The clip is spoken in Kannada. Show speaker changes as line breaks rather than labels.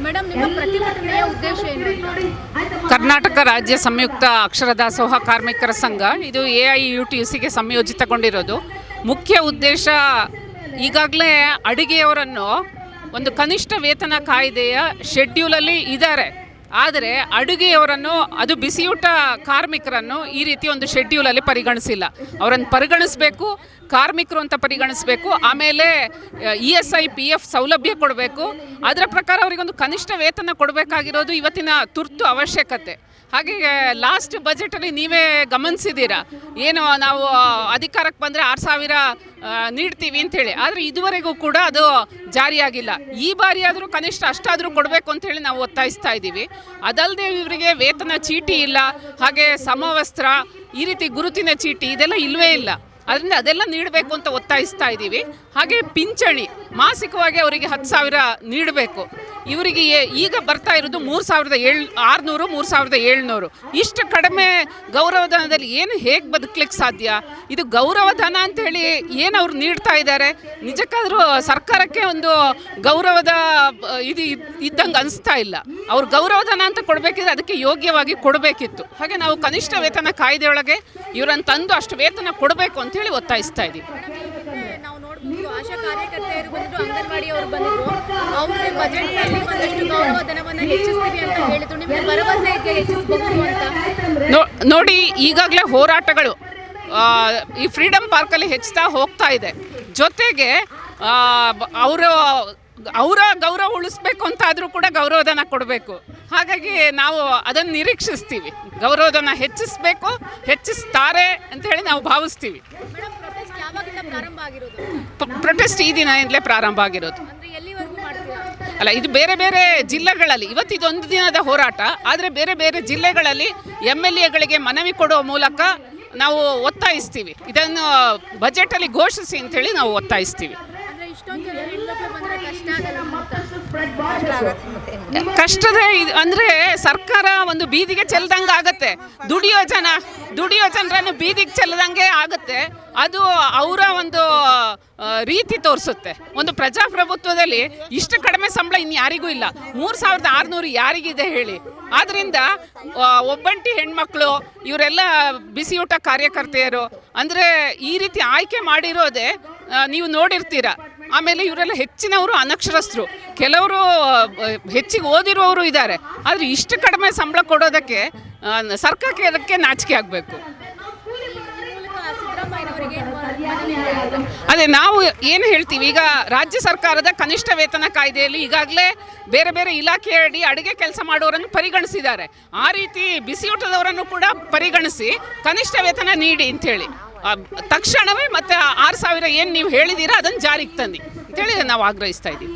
ಮೇಡಮ್, ನಿಮ್ಮ ಪ್ರತಿಭಟನೆಯ ಉದ್ದೇಶ ಏನು?
ಕರ್ನಾಟಕ ರಾಜ್ಯ ಸಂಯುಕ್ತ ಅಕ್ಷರ ದಾಸೋಹ ಕಾರ್ಮಿಕರ ಸಂಘ ಇದು AIUTUCಗೆ ಸಂಯೋಜಿತಗೊಂಡಿರೋದು. ಮುಖ್ಯ ಉದ್ದೇಶ, ಈಗಾಗಲೇ ಅಡುಗೆಯವರನ್ನು ಒಂದು ಕನಿಷ್ಠ ವೇತನ ಕಾಯ್ದೆಯ ಶೆಡ್ಯೂಲಲ್ಲಿ ಇದ್ದಾರೆ. ಆದರೆ ಅಡುಗೆಯವರನ್ನು, ಅದು ಬಿಸಿಯೂಟ ಕಾರ್ಮಿಕರನ್ನು ಈ ರೀತಿ ಒಂದು ಶೆಡ್ಯೂಲಲ್ಲಿ ಪರಿಗಣಿಸಿಲ್ಲ. ಅವರನ್ನು ಪರಿಗಣಿಸಬೇಕು, ಕಾರ್ಮಿಕರು ಅಂತ ಪರಿಗಣಿಸಬೇಕು. ಆಮೇಲೆ ESI PF ಸೌಲಭ್ಯ ಕೊಡಬೇಕು. ಅದರ ಪ್ರಕಾರ ಅವರಿಗೊಂದು ಕನಿಷ್ಠ ವೇತನ ಕೊಡಬೇಕಾಗಿರೋದು ಇವತ್ತಿನ ತುರ್ತು ಅವಶ್ಯಕತೆ. ಹಾಗೆ ಲಾಸ್ಟ್ ಬಜೆಟಲ್ಲಿ ನೀವೇ ಗಮನಿಸಿದ್ದೀರಾ, ಏನು ನಾವು ಅಧಿಕಾರಕ್ಕೆ ಬಂದರೆ 6,000 ನೀಡ್ತೀವಿ ಅಂಥೇಳಿ. ಆದರೆ ಇದುವರೆಗೂ ಕೂಡ ಅದು ಜಾರಿಯಾಗಿಲ್ಲ. ಈ ಬಾರಿ ಆದರೂ ಕನಿಷ್ಠ ಅಷ್ಟಾದರೂ ಕೊಡಬೇಕು ಅಂಥೇಳಿ ನಾವು ಒತ್ತಾಯಿಸ್ತಾ ಇದ್ದೀವಿ. ಅದಲ್ಲದೆ ಇವರಿಗೆ ವೇತನ ಚೀಟಿ ಇಲ್ಲ, ಹಾಗೆ ಸಮವಸ್ತ್ರ, ಈ ರೀತಿ ಗುರುತಿನ ಚೀಟಿ ಇದೆಲ್ಲ ಇಲ್ಲವೇ ಇಲ್ಲ. ಅದರಿಂದ ಅದೆಲ್ಲ ನೀಡಬೇಕು ಅಂತ ಒತ್ತಾಯಿಸ್ತಾ ಇದ್ದೀವಿ. ಹಾಗೆ ಪಿಂಚಣಿ ಮಾಸಿಕವಾಗಿ ಅವರಿಗೆ 10,000 ನೀಡಬೇಕು. ಇವರಿಗೆ ಈಗ ಬರ್ತಾ ಇರೋದು 3,600, 3,700. ಇಷ್ಟು ಕಡಿಮೆ ಗೌರವಧನದಲ್ಲಿ ಏನು ಹೇಗೆ ಬದುಕಲಿಕ್ಕೆ ಸಾಧ್ಯ? ಇದು ಗೌರವಧನ ಅಂಥೇಳಿ ಏನು ಅವ್ರು ನೀಡ್ತಾ ಇದ್ದಾರೆ? ನಿಜಕ್ಕಾದರೂ ಸರ್ಕಾರಕ್ಕೆ ಒಂದು ಗೌರವದ ಇದು ಇದ್ದಂಗೆ ಅನಿಸ್ತಾ ಇಲ್ಲ. ಅವ್ರು ಗೌರವಧನ ಅಂತ ಕೊಡಬೇಕಿದ್ರೆ ಅದಕ್ಕೆ ಯೋಗ್ಯವಾಗಿ ಕೊಡಬೇಕಿತ್ತು. ಹಾಗೆ ನಾವು ಕನಿಷ್ಠ ವೇತನ ಕಾಯ್ದೆಯೊಳಗೆ ಇವರನ್ನು ತಂದು ಅಷ್ಟು ವೇತನ ಕೊಡಬೇಕು ಅಂಥೇಳಿ ಒತ್ತಾಯಿಸ್ತಾ ಇದ್ದೀವಿ.
ನಾವು ನೋಡ್ಬೋದು, ಆಶಾ ಕಾರ್ಯಕರ್ತೆಯರು ಬಂದಿದ್ರು, ಅಂಗನವಾಡಿಯವರು ಬಂದಿದ್ರು. ಅವ್ರಿಗೆ ಬಜೆಟ್ನಲ್ಲಿ ಒಂದಷ್ಟು ಗೌರವಧನವನ್ನು ಹೆಚ್ಚಿಸ್ತೀವಿ ಅಂತ ಹೇಳಿದ್ರು. ನಿಮಗೆ ಭರವಸೆ ಇದೆಯಾ ಹೆಚ್ಚಿಸಬಹುದು ಅಂತ?
ನೋಡಿ, ಈಗಾಗಲೇ ಹೋರಾಟಗಳು ಈ ಫ್ರೀಡಮ್ ಪಾರ್ಕಲ್ಲಿ ಹೆಚ್ಚುತ್ತಾ ಹೋಗ್ತಾ ಇದೆ. ಜೊತೆಗೆ ಅವರ ಗೌರವ ಉಳಿಸ್ಬೇಕು ಅಂತ ಆದರೂ ಕೂಡ ಗೌರವಧನ ಕೊಡಬೇಕು. ಹಾಗಾಗಿ ನಾವು ಅದನ್ನು ನಿರೀಕ್ಷಿಸ್ತೀವಿ. ಗೌರವಧನ ಹೆಚ್ಚಿಸ್ತಾರೆ ಅಂತ ಹೇಳಿ ನಾವು ಭಾವಿಸ್ತೀವಿ. ಪ್ರೊಟೆಸ್ಟ್ ಈ ದಿನದಿಂದಲೇ ಪ್ರಾರಂಭ ಆಗಿರೋದು. ಅಲ್ಲ, ಇದು ಬೇರೆ ಬೇರೆ ಜಿಲ್ಲೆಗಳಲ್ಲಿ, ಇವತ್ತು ಇದೊಂದು ದಿನದ ಹೋರಾಟ. ಆದರೆ ಬೇರೆ ಬೇರೆ ಜಿಲ್ಲೆಗಳಲ್ಲಿ MLAಗಳಿಗೆ ಮನವಿ ಕೊಡುವ ಮೂಲಕ ನಾವು ಒತ್ತಾಯಿಸ್ತೀವಿ. ಇದನ್ನು ಬಜೆಟಲ್ಲಿ ಘೋಷಿಸಿ ಅಂತೇಳಿ ನಾವು ಒತ್ತಾಯಿಸ್ತೀವಿ. ಕಷ್ಟದ ಅಂದರೆ ಸರ್ಕಾರ ಒಂದು ಬೀದಿಗೆ ಚೆಲ್ಲದಂಗೆ ಆಗುತ್ತೆ. ದುಡಿಯೋ ಜನರನ್ನು ಬೀದಿಗೆ ಚೆಲ್ಲದಂಗೆ ಆಗುತ್ತೆ. ಅದು ಅವರ ಒಂದು ರೀತಿ ತೋರಿಸುತ್ತೆ. ಒಂದು ಪ್ರಜಾಪ್ರಭುತ್ವದಲ್ಲಿ ಇಷ್ಟು ಕಡಿಮೆ ಸಂಬಳ ಇನ್ನು ಯಾರಿಗೂ ಇಲ್ಲ. 3,600 ಯಾರಿಗಿದೆ ಹೇಳಿ? ಆದ್ದರಿಂದ ಒಬ್ಬಂಟಿ ಹೆಣ್ಮಕ್ಳು, ಇವರೆಲ್ಲ ಬಿಸಿಯೂಟ ಕಾರ್ಯಕರ್ತೆಯರು ಅಂದರೆ ಈ ರೀತಿ ಆಯ್ಕೆ ಮಾಡಿರೋದೇ ನೀವು ನೋಡಿರ್ತೀರ. ಆಮೇಲೆ ಇವರೆಲ್ಲ ಹೆಚ್ಚಿನವರು ಅನಕ್ಷರಸ್ಥರು, ಕೆಲವರು ಹೆಚ್ಚಿಗೆ ಓದಿರುವವರು ಇದ್ದಾರೆ. ಆದರೆ ಇಷ್ಟು ಕಡಿಮೆ ಸಂಬಳ ಕೊಡೋದಕ್ಕೆ ಸರ್ಕಾರಕ್ಕೆ ನಾಚಿಕೆ ಆಗಬೇಕು. ಅದೇ ನಾವು ಏನು ಹೇಳ್ತೀವಿ, ಈಗ ರಾಜ್ಯ ಸರ್ಕಾರದ ಕನಿಷ್ಠ ವೇತನ ಕಾಯ್ದೆಯಲ್ಲಿ ಈಗಾಗಲೇ ಬೇರೆ ಬೇರೆ ಇಲಾಖೆಯಡಿ ಅಡುಗೆ ಕೆಲಸ ಮಾಡೋರನ್ನು ಪರಿಗಣಿಸಿದ್ದಾರೆ. ಆ ರೀತಿ ಬಿಸಿಯೂಟದವರನ್ನು ಕೂಡ ಪರಿಗಣಿಸಿ ಕನಿಷ್ಠ ವೇತನ ನೀಡಿ ಅಂಥೇಳಿ ತಕ್ಷಣವೇ ಮತ್ತೆ 6,000 ಏನು ನೀವು ಹೇಳಿದ್ದೀರಾ ಅದನ್ನು ಜಾರಿಗೆ ತಂದು ಅಂತೇಳಿ ನಾವು ಆಗ್ರಹಿಸ್ತಾ ಇದ್ದೀವಿ.